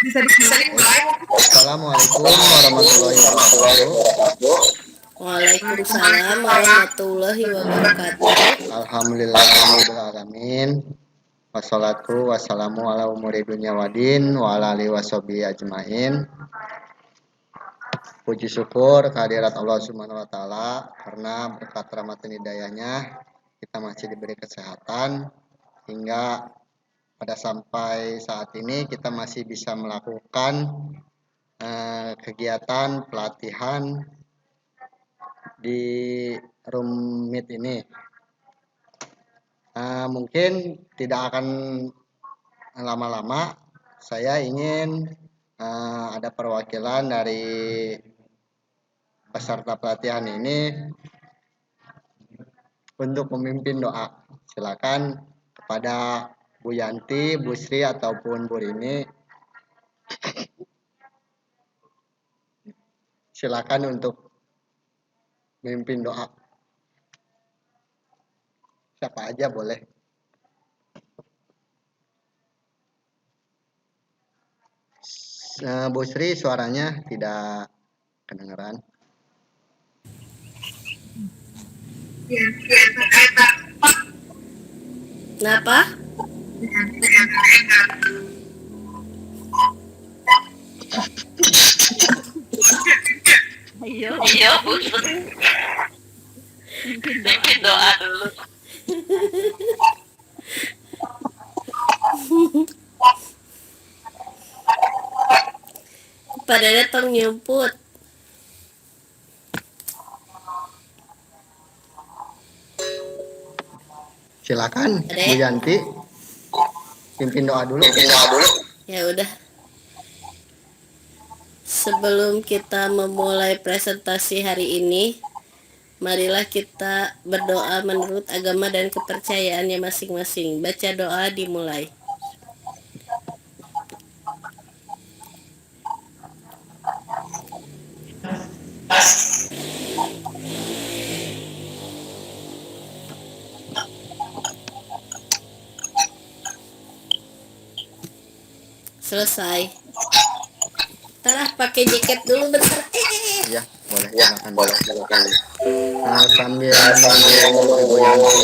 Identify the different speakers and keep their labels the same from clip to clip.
Speaker 1: Assalamualaikum warahmatullahi wabarakatuh.
Speaker 2: Waalaikumsalam warahmatullahi wabarakatuh.
Speaker 1: Alhamdulillahirrahmanirrahim. Wassalatu wassalamu ala umuri dunya wadin wa ala alihi washabihi ajmain. Puji syukur kehadirat Allah Subhanahu wa taala karena berkat rahmat dan hidayahnya kita masih diberi kesehatan hingga pada sampai saat ini kita masih bisa melakukan kegiatan pelatihan di room meet ini. Mungkin tidak akan lama-lama, saya ingin ada perwakilan dari peserta pelatihan ini untuk memimpin doa. Silakan kepada Bu Yanti, Bu Sri ataupun Bu Rini. Silakan untuk memimpin doa. Siapa aja boleh. Bu Sri suaranya tidak kedengaran.
Speaker 2: Kenapa?
Speaker 3: Ayo,
Speaker 4: Bu,
Speaker 3: mimpin
Speaker 4: doa dulu.
Speaker 2: Pada datang nyemput.
Speaker 1: Silakan Bu Yanti pimpin doa dulu.
Speaker 2: Ya udah. Sebelum kita memulai presentasi hari ini, marilah kita berdoa menurut agama dan kepercayaannya masing-masing. Baca doa dimulai. Selesai. Tadah pakai jaket dulu bentar.
Speaker 1: Ya, boleh. Silakan. Sambil menunggu Ibu Yanti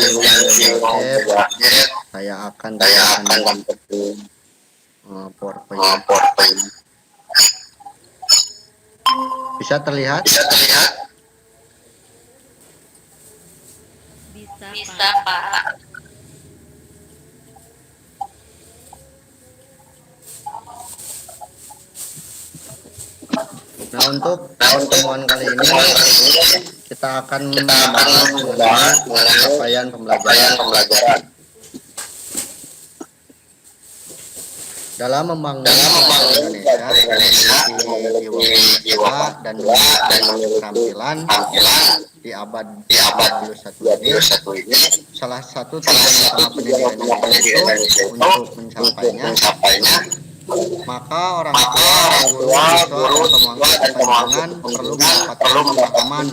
Speaker 1: jaket, saya akan PowerPoint. Bisa terlihat?
Speaker 3: bisa,
Speaker 4: Pak.
Speaker 1: Nah, untuk pertemuan kali ini kita akan membahas mengenai capaian pembelajaran. Dalam membangun Indonesia memiliki jiwa dan keterampilan di abad 21 ini, salah satu tujuan utama pendidikan Indonesia itu untuk mencapainya, maka orang tua, guru, siswa, atau pemangku perlu mendapatkan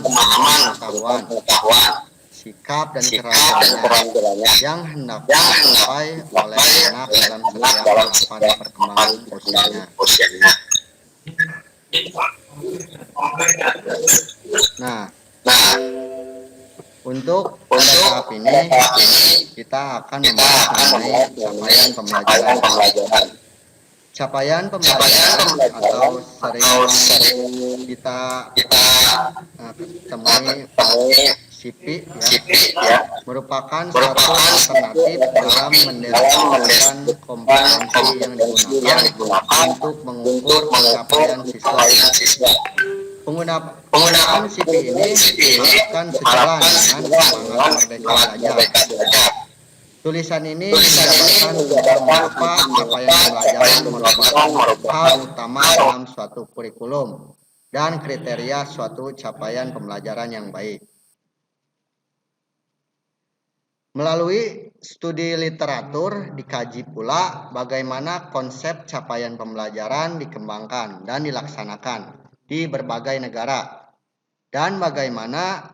Speaker 1: pemahaman, pengetahuan, sikap dan keterampilannya yang hendak dicapai oleh anak dalam setiap tahapan perkembangan usianya. Nah, untuk pada tahap ini kita akan membahas mengenai capaian pembelajaran. Capaian pembelajaran atau sering kita temui CP ya, merupakan suatu alternatif dalam mendeskripsikan kompetensi yang digunakan untuk mengukur pencapaian siswa. Penggunaan CP ini dilakukan sejalan dengan semangat Merdeka Belajar. Tulisan ini menjelaskan tentang mengapa capaian pembelajaran merupakan hal utama dalam suatu kurikulum dan kriteria suatu capaian pembelajaran yang baik. Melalui studi literatur dikaji pula bagaimana konsep capaian pembelajaran dikembangkan dan dilaksanakan di berbagai negara dan bagaimana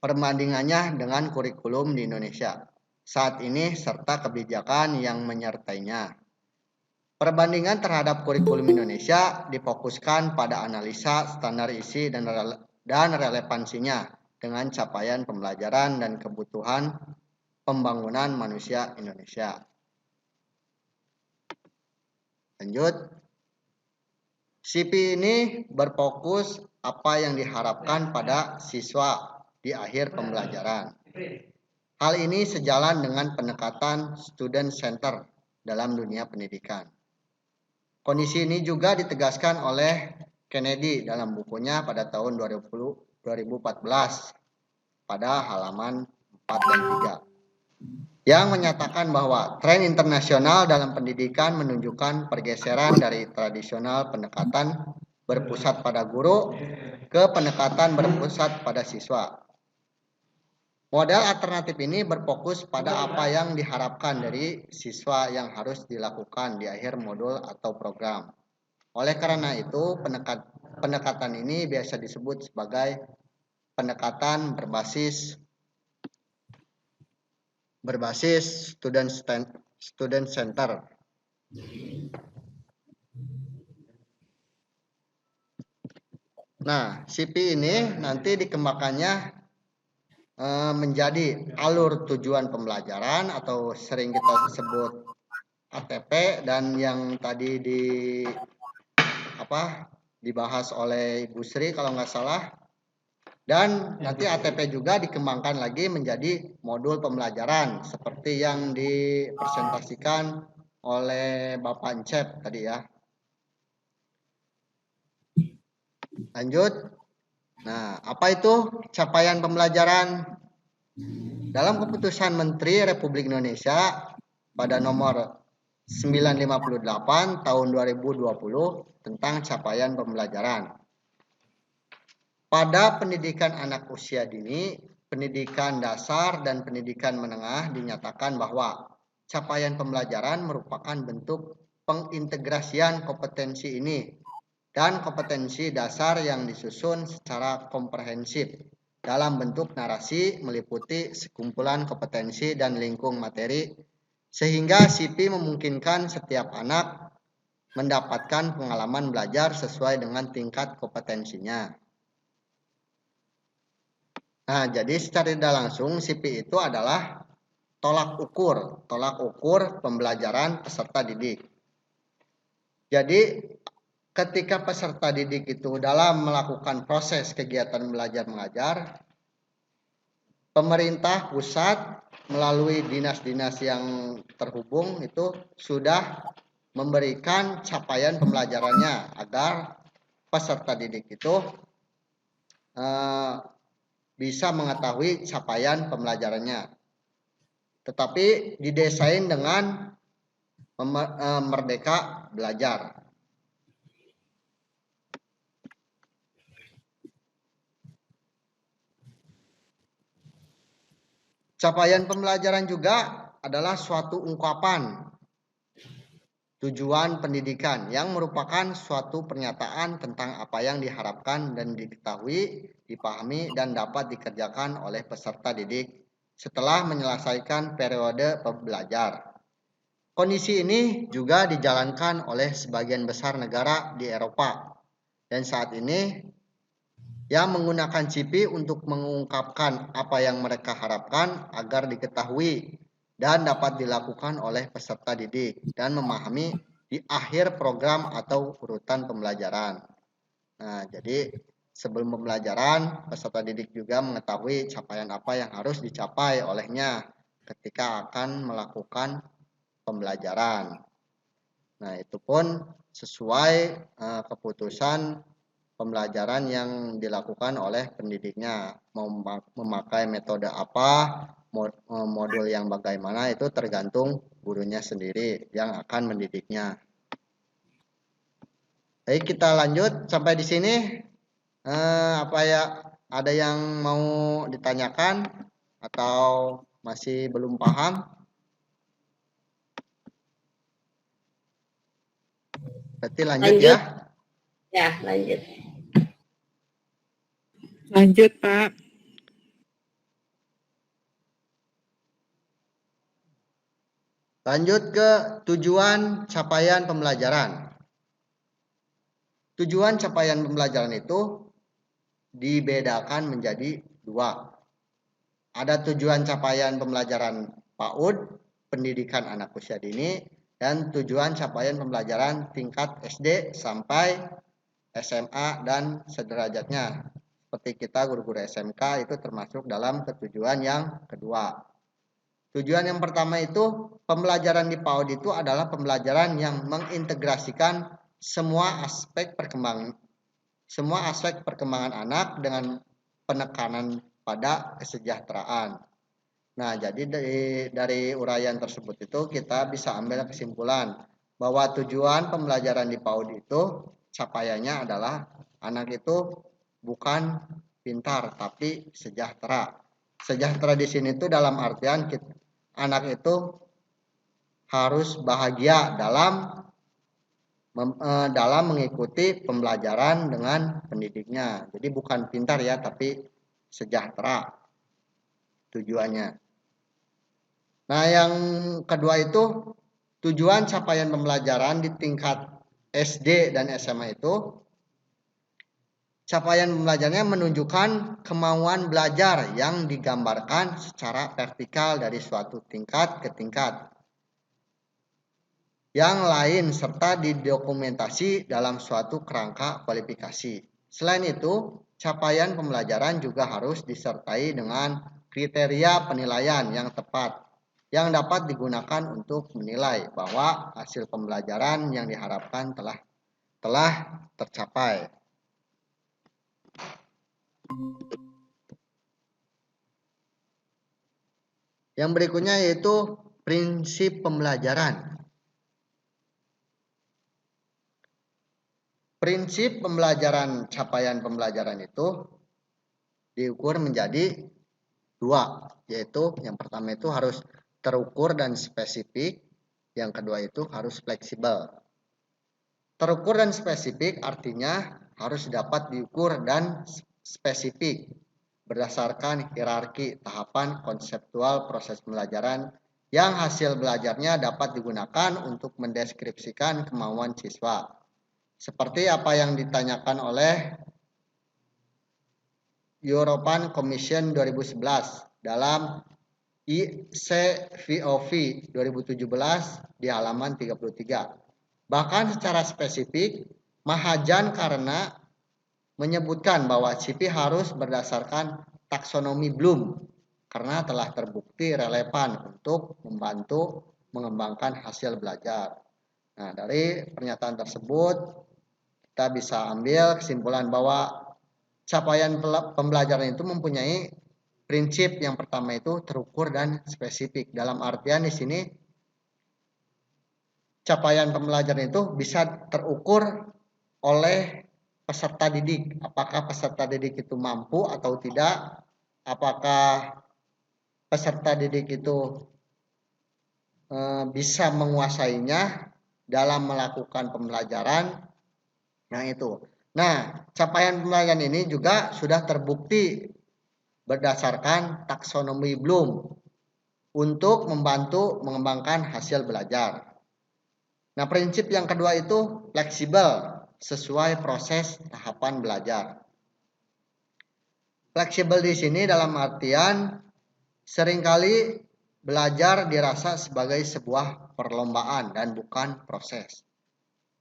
Speaker 1: perbandingannya dengan kurikulum di Indonesia saat ini serta kebijakan yang menyertainya. Perbandingan terhadap kurikulum Indonesia difokuskan pada analisa standar isi dan relevansinya dengan capaian pembelajaran dan kebutuhan pembangunan manusia Indonesia. Lanjut. CP ini berfokus apa yang diharapkan pada siswa di akhir pembelajaran. Hal ini sejalan dengan pendekatan student center dalam dunia pendidikan. Kondisi ini juga ditegaskan oleh Kennedy dalam bukunya pada tahun 2014 pada halaman 4 dan 3 yang menyatakan bahwa tren internasional dalam pendidikan menunjukkan pergeseran dari tradisional pendekatan berpusat pada guru ke pendekatan berpusat pada siswa. Model alternatif ini berfokus pada apa yang diharapkan dari siswa yang harus dilakukan di akhir modul atau program. Oleh karena itu, pendekatan ini biasa disebut sebagai pendekatan berbasis student center. Nah, CP ini nanti dikembangkannya menjadi alur tujuan pembelajaran atau sering kita sebut ATP, dan yang tadi dibahas oleh Ibu Sri kalau nggak salah, dan nanti ATP juga dikembangkan lagi menjadi modul pembelajaran seperti yang dipresentasikan oleh Bapak Encep tadi ya. Lanjut. Nah, apa itu capaian pembelajaran? Dalam keputusan Menteri Republik Indonesia pada nomor 958 tahun 2020 tentang capaian pembelajaran. Pada pendidikan anak usia dini, pendidikan dasar dan pendidikan menengah dinyatakan bahwa capaian pembelajaran merupakan bentuk pengintegrasian kompetensi ini dan kompetensi dasar yang disusun secara komprehensif dalam bentuk narasi meliputi sekumpulan kompetensi dan lingkung materi sehingga CP memungkinkan setiap anak mendapatkan pengalaman belajar sesuai dengan tingkat kompetensinya. Nah, jadi secara tidak langsung CP itu adalah tolak ukur pembelajaran peserta didik. Jadi ketika peserta didik itu dalam melakukan proses kegiatan belajar mengajar, pemerintah pusat melalui dinas-dinas yang terhubung itu sudah memberikan capaian pembelajarannya agar peserta didik itu bisa mengetahui capaian pembelajarannya. Tetapi didesain dengan merdeka belajar. Capaian pembelajaran juga adalah suatu ungkapan tujuan pendidikan yang merupakan suatu pernyataan tentang apa yang diharapkan dan diketahui, dipahami, dan dapat dikerjakan oleh peserta didik setelah menyelesaikan periode belajar. Kondisi ini juga dijalankan oleh sebagian besar negara di Eropa, dan saat ini yang menggunakan CP untuk mengungkapkan apa yang mereka harapkan agar diketahui dan dapat dilakukan oleh peserta didik dan memahami di akhir program atau urutan pembelajaran. Nah, jadi sebelum pembelajaran, peserta didik juga mengetahui capaian apa yang harus dicapai olehnya ketika akan melakukan pembelajaran. Nah, itu pun sesuai keputusan pembelajaran yang dilakukan oleh pendidiknya, mau memakai metode apa, modul yang bagaimana itu tergantung gurunya sendiri yang akan mendidiknya. Baik, kita lanjut sampai di sini. Apa ya, ada yang mau ditanyakan atau masih belum paham? Berarti lanjut ya.
Speaker 2: Ya, lanjut.
Speaker 3: Lanjut, Pak.
Speaker 1: Lanjut ke tujuan capaian pembelajaran. Tujuan capaian pembelajaran itu dibedakan menjadi dua. Ada tujuan capaian pembelajaran PAUD, pendidikan anak usia dini, dan tujuan capaian pembelajaran tingkat SD sampai SMA dan sederajatnya. Seperti kita guru-guru SMK itu termasuk dalam ketujuan yang kedua. Tujuan yang pertama itu pembelajaran di PAUD itu adalah pembelajaran yang mengintegrasikan semua aspek perkembangan anak dengan penekanan pada kesejahteraan. Nah, jadi dari uraian tersebut itu kita bisa ambil kesimpulan bahwa tujuan pembelajaran di PAUD itu capaiannya adalah anak itu bukan pintar tapi sejahtera. Sejahtera di sini tuh dalam artian anak itu harus bahagia dalam mengikuti pembelajaran dengan pendidiknya. Jadi bukan pintar ya, tapi sejahtera tujuannya. Nah, yang kedua itu tujuan capaian pembelajaran di tingkat SD dan SMA itu capaian pembelajarannya menunjukkan kemauan belajar yang digambarkan secara vertikal dari suatu tingkat ke tingkat yang lain serta didokumentasi dalam suatu kerangka kualifikasi. Selain itu, capaian pembelajaran juga harus disertai dengan kriteria penilaian yang tepat yang dapat digunakan untuk menilai bahwa hasil pembelajaran yang diharapkan telah tercapai. Yang berikutnya yaitu prinsip pembelajaran. Prinsip pembelajaran capaian pembelajaran itu diukur menjadi dua, yaitu yang pertama itu harus terukur dan spesifik, yang kedua itu harus fleksibel. Terukur dan spesifik artinya harus dapat diukur dan spesifik berdasarkan hierarki tahapan konseptual proses pembelajaran yang hasil belajarnya dapat digunakan untuk mendeskripsikan kemauan siswa. Seperti apa yang ditanyakan oleh European Commission 2011 dalam ICVOV 2017 di halaman 33. Bahkan secara spesifik, Mahajan karena menyebutkan bahwa CP harus berdasarkan taksonomi Bloom karena telah terbukti relevan untuk membantu mengembangkan hasil belajar. Nah, dari pernyataan tersebut kita bisa ambil kesimpulan bahwa capaian pembelajaran itu mempunyai prinsip yang pertama itu terukur dan spesifik. Dalam artian di sini capaian pembelajaran itu bisa terukur oleh peserta didik. Apakah peserta didik itu mampu atau tidak? Apakah peserta didik itu bisa menguasainya dalam melakukan pembelajaran? Nah, itu. Nah, capaian pembelajaran ini juga sudah terbukti berdasarkan taksonomi Bloom untuk membantu mengembangkan hasil belajar. Nah, prinsip yang kedua itu fleksibel sesuai proses tahapan belajar. Fleksibel di sini dalam artian seringkali belajar dirasa sebagai sebuah perlombaan dan bukan proses.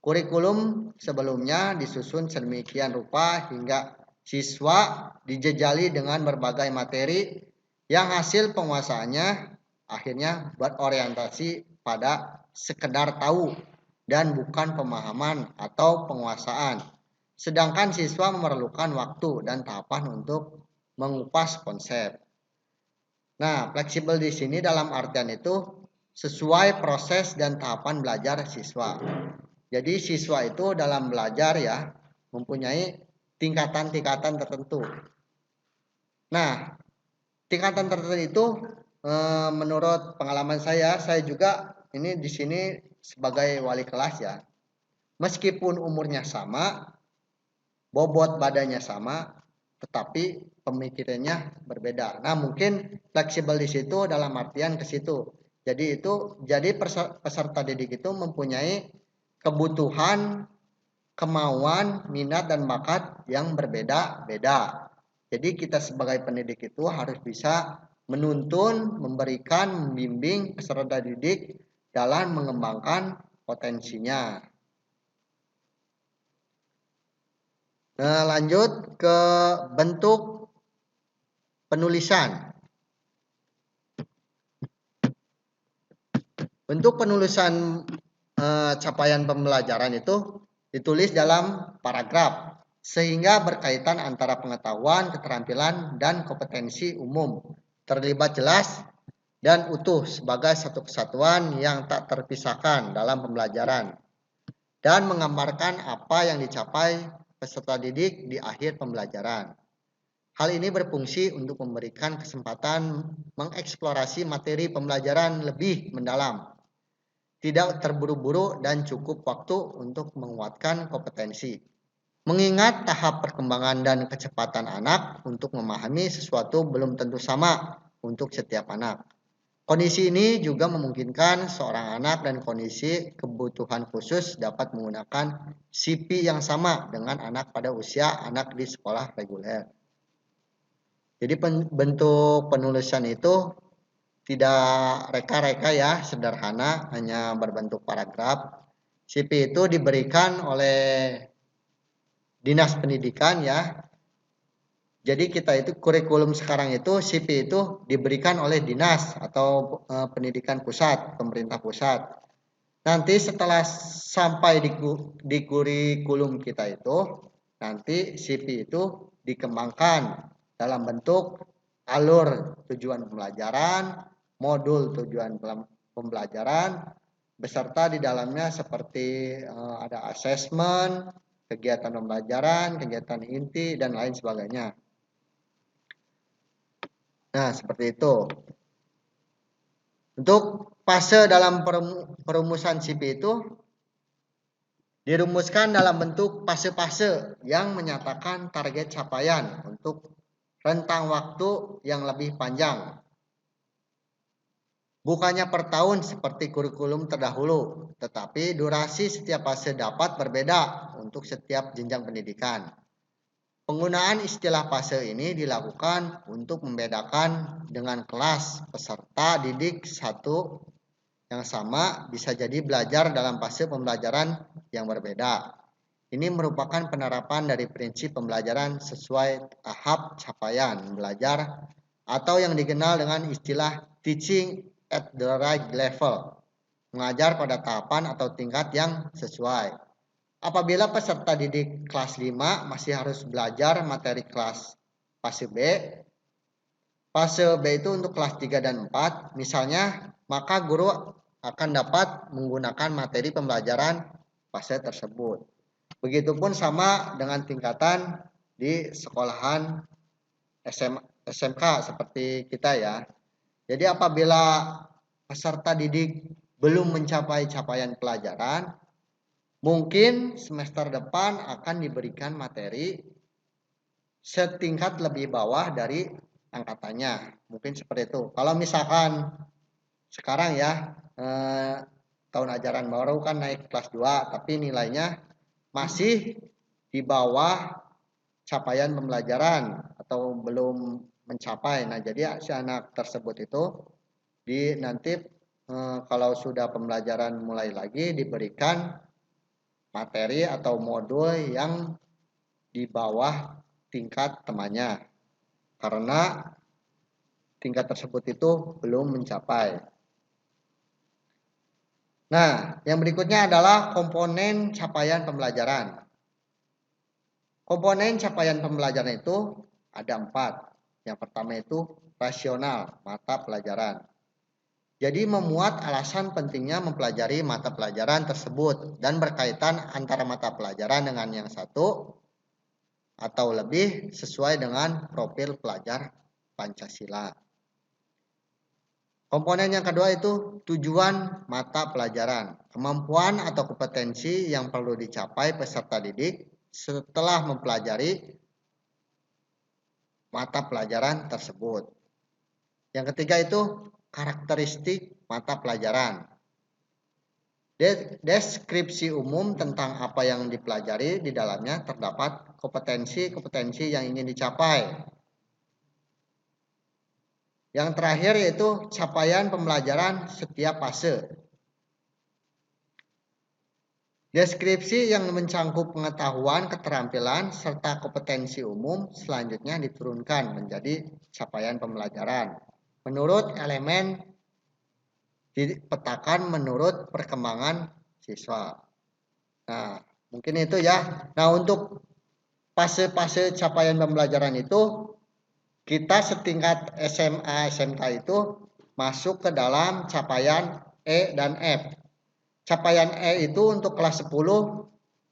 Speaker 1: Kurikulum sebelumnya disusun sedemikian rupa hingga siswa dijejali dengan berbagai materi yang hasil penguasaannya akhirnya berorientasi pada sekedar tahu dan bukan pemahaman atau penguasaan. Sedangkan siswa memerlukan waktu dan tahapan untuk mengupas konsep. Nah, fleksibel di sini dalam artian itu sesuai proses dan tahapan belajar siswa. Jadi siswa itu dalam belajar ya mempunyai tingkatan-tingkatan tertentu. Nah, tingkatan tertentu itu menurut pengalaman saya juga ini di sini sebagai wali kelas ya. Meskipun umurnya sama, bobot badannya sama, tetapi pemikirannya berbeda. Nah, mungkin fleksibel di situ dalam artian ke situ. Jadi peserta didik itu mempunyai kebutuhan, kemauan, minat dan bakat yang berbeda-beda. Jadi kita sebagai pendidik itu harus bisa menuntun, memberikan, membimbing peserta didik dalam mengembangkan potensinya. Nah, lanjut ke bentuk penulisan. Bentuk penulisan capaian pembelajaran itu ditulis dalam paragraf sehingga berkaitan antara pengetahuan, keterampilan, dan kompetensi umum terlibat jelas dan utuh sebagai satu kesatuan yang tak terpisahkan dalam pembelajaran dan menggambarkan apa yang dicapai peserta didik di akhir pembelajaran. Hal ini berfungsi untuk memberikan kesempatan mengeksplorasi materi pembelajaran lebih mendalam, tidak terburu-buru dan cukup waktu untuk menguatkan kompetensi. Mengingat tahap perkembangan dan kecepatan anak untuk memahami sesuatu belum tentu sama untuk setiap anak. Kondisi ini juga memungkinkan seorang anak dan kondisi kebutuhan khusus dapat menggunakan CP yang sama dengan anak pada usia anak di sekolah reguler. Jadi bentuk penulisan itu tidak reka-reka ya, sederhana, hanya berbentuk paragraf. CP itu diberikan oleh Dinas Pendidikan ya. Jadi kita itu kurikulum sekarang itu CP itu diberikan oleh dinas atau pendidikan pusat, pemerintah pusat. Nanti setelah sampai di kurikulum kita itu, nanti CP itu dikembangkan dalam bentuk alur tujuan pembelajaran, modul tujuan pembelajaran, beserta di dalamnya seperti ada asesmen, kegiatan pembelajaran, kegiatan inti, dan lain sebagainya. Nah, seperti itu. Untuk fase dalam perumusan CP itu dirumuskan dalam bentuk fase-fase yang menyatakan target capaian untuk rentang waktu yang lebih panjang. Bukannya per tahun seperti kurikulum terdahulu, tetapi durasi setiap fase dapat berbeda untuk setiap jenjang pendidikan. Penggunaan istilah fase ini dilakukan untuk membedakan dengan kelas peserta didik satu yang sama bisa jadi belajar dalam fase pembelajaran yang berbeda. Ini merupakan penerapan dari prinsip pembelajaran sesuai tahap capaian belajar atau yang dikenal dengan istilah teaching at the right level, mengajar pada tahapan atau tingkat yang sesuai. Apabila peserta didik kelas 5 masih harus belajar materi kelas fase B, fase B itu untuk kelas 3 dan 4 misalnya, maka guru akan dapat menggunakan materi pembelajaran fase tersebut. Begitupun sama dengan tingkatan di sekolahan SMK seperti kita ya. Jadi apabila peserta didik belum mencapai capaian pelajaran, mungkin semester depan akan diberikan materi setingkat lebih bawah dari angkatannya. Mungkin seperti itu. Kalau misalkan sekarang ya tahun ajaran baru kan naik kelas 2, tapi nilainya masih di bawah capaian pembelajaran atau belum mencapai. Nah, jadi si anak tersebut itu nanti kalau sudah pembelajaran mulai lagi diberikan materi atau modul yang di bawah tingkat temannya karena tingkat tersebut itu belum mencapai. Nah, yang berikutnya adalah komponen capaian pembelajaran. Komponen capaian pembelajaran itu ada 4. Yang pertama itu rasional, mata pelajaran. Jadi memuat alasan pentingnya mempelajari mata pelajaran tersebut dan berkaitan antara mata pelajaran dengan yang satu atau lebih sesuai dengan profil pelajar Pancasila. Komponen yang kedua itu tujuan mata pelajaran, kemampuan atau kompetensi yang perlu dicapai peserta didik setelah mempelajari mata pelajaran tersebut. Yang ketiga itu karakteristik mata pelajaran. Deskripsi umum tentang apa yang dipelajari di dalamnya terdapat kompetensi-kompetensi yang ingin dicapai. Yang terakhir yaitu capaian pembelajaran setiap fase. Deskripsi yang mencangkup pengetahuan, keterampilan, serta kompetensi umum selanjutnya diturunkan menjadi capaian pembelajaran. Menurut elemen dipetakan menurut perkembangan siswa. Nah, mungkin itu ya. Nah, untuk fase-fase capaian pembelajaran itu kita setingkat SMA, SMK itu masuk ke dalam capaian E dan F. Capaian E itu untuk kelas 10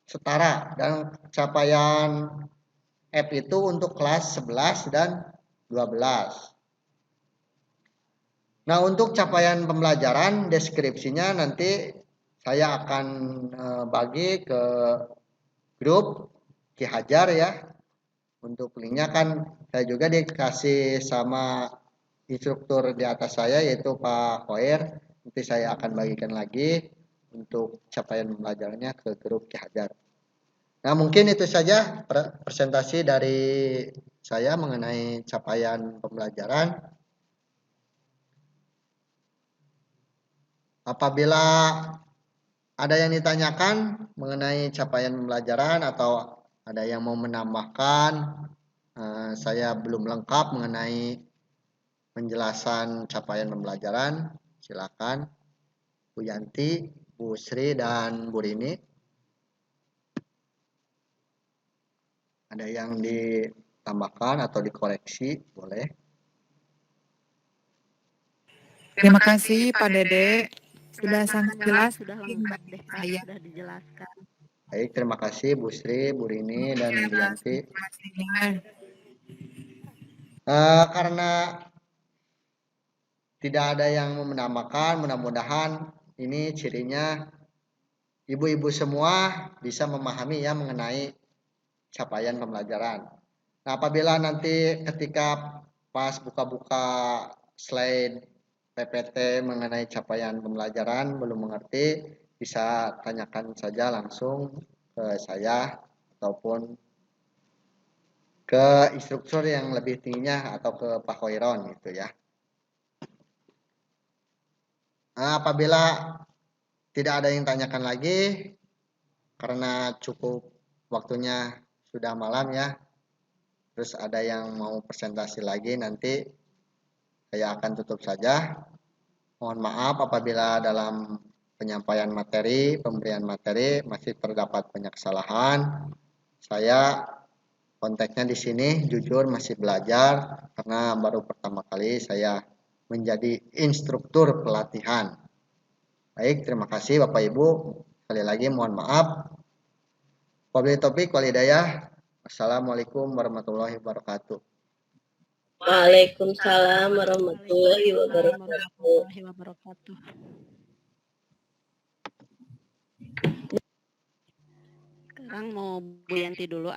Speaker 1: setara dan capaian F itu untuk kelas 11 dan 12. Nah, untuk capaian pembelajaran deskripsinya nanti saya akan bagi ke grup Ki Hajar ya. Untuk linknya kan saya juga dikasih sama instruktur di atas saya yaitu Pak Hoer. Nanti saya akan bagikan lagi untuk capaian pembelajarannya ke grup Ki Hajar. Nah, mungkin itu saja presentasi dari saya mengenai capaian pembelajaran. Apabila ada yang ditanyakan mengenai capaian pembelajaran atau ada yang mau menambahkan, saya belum lengkap mengenai penjelasan capaian pembelajaran, silakan Bu Yanti, Bu Sri, dan Bu Rini. Ada yang ditambahkan atau dikoreksi, boleh.
Speaker 3: Terima kasih Pak Dede. Sudah sangat jelas.
Speaker 2: Sudah lengkap deh Pak, sudah dijelaskan.
Speaker 1: Baik, terima kasih Bu Sri, Bu Rini, dan Bu Yanti. Karena tidak ada yang menambahkan, mudah-mudahan ini cirinya ibu-ibu semua bisa memahami ya mengenai capaian pembelajaran. Nah, apabila nanti ketika pas buka-buka slide PPT mengenai capaian pembelajaran belum mengerti, bisa tanyakan saja langsung ke saya ataupun ke instruktur yang lebih tingginya atau ke Pak Khoiron gitu ya. Nah, apabila tidak ada yang tanyakan lagi karena cukup waktunya sudah malam ya. Terus ada yang mau presentasi lagi nanti saya akan tutup saja. Mohon maaf apabila dalam penyampaian materi, pemberian materi masih terdapat banyak kesalahan. Saya konteksnya di sini jujur masih belajar karena baru pertama kali saya menjadi instruktur pelatihan. Baik, terima kasih Bapak Ibu. Sekali lagi mohon maaf. Wabillahi taufiq wal hidayah. Assalamualaikum warahmatullahi wabarakatuh.
Speaker 2: Waalaikumsalam warahmatullahi wabarakatuh. Sekarang mau Bu Yanti dulu